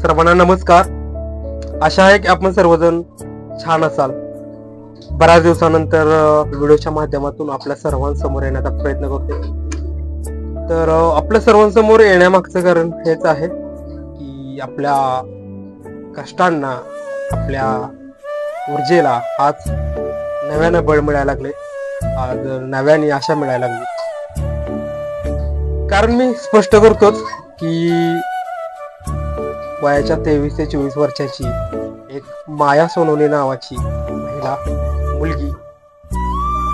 सर्वांना नमस्कार। आशा आहे की आपण सर्वजण छान असाल। बऱ्याच दिवसानंतर व्हिडिओच्या माध्यमातून आपल्या सर्वांसमोर येण्याचा प्रयत्न करतो। तर आपल्या सर्वांसमोर येण्यामागचं कारण हेच आहे की आपल्या कष्टांना, आपल्या ऊर्जेला आज नव्यानं बळ मिळायला लागले, आज नव्याने आशा मिळायला लागली। कारण मी स्पष्ट करतोच की वयाच्या 23 ते 24 वर्षाची एक माया सोनवणे नावाची महिला मुलगी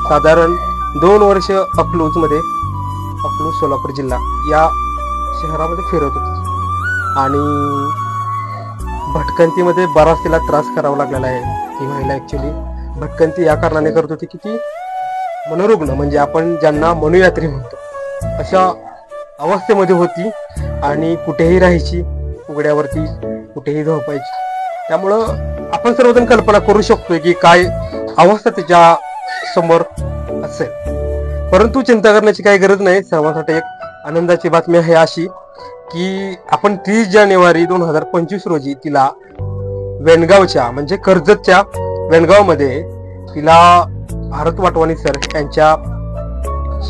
साधारण 2 वर्ष अकलूज सोलापूर जिल्हा या शहरामध्ये फिरत होती आणि भटकंतीमध्ये बराच तिला त्रास करावा लागलेला आहे। ही महिला ऍक्च्युली भटकंती या कारणाने करत होती की ती मनोरुग्ण म्हणजे आपण ज्यांना मनोयात्री म्हणतो अशा अवस्थेमध्ये होती आणि कुठेही राहायची, उघड्यावरती कुठेही झोपायची। त्यामुळं आपण सर्वजण कल्पना करू शकतोय की काय अवस्था तिच्या समोर असेल। परंतु चिंता करण्याची काही गरज नाही। सर्वांसाठी एक आनंदाची बातमी आहे अशी की आपण 30 जानेवारी 2025 रोजी तिला वेणगावच्या म्हणजे कर्जतच्या वेणगावमध्ये तिला भारत वाटवानी सर यांच्या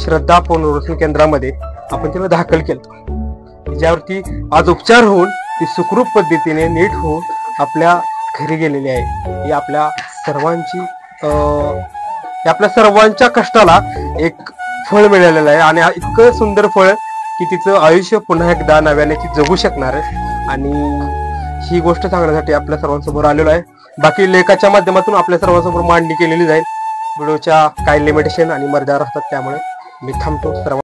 श्रद्धा पुनर्वसन केंद्रामध्ये आपण तिला दाखल केलं, ज्यावरती आज उपचार होऊन ती सुखरूप पद्धतीने नीट होऊन आपल्या घरी गेलेली आहे। ही आपल्या सर्वांच्या कष्टाला एक फळ मिळालेलं आहे आणि इतकं सुंदर फळ की तिचं आयुष्य पुन्हा एकदा नव्याने ती जगू शकणार आहे। आणि ही गोष्ट सांगण्यासाठी आपल्या सर्वांसमोर आलेलो आहे। बाकी लेखाच्या माध्यमातून आपल्या सर्वांसमोर मांडणी केलेली जाईल। व्हिडिओच्या काही लिमिटेशन आणि मर्यादा असतात, त्यामुळे मी थांबतो।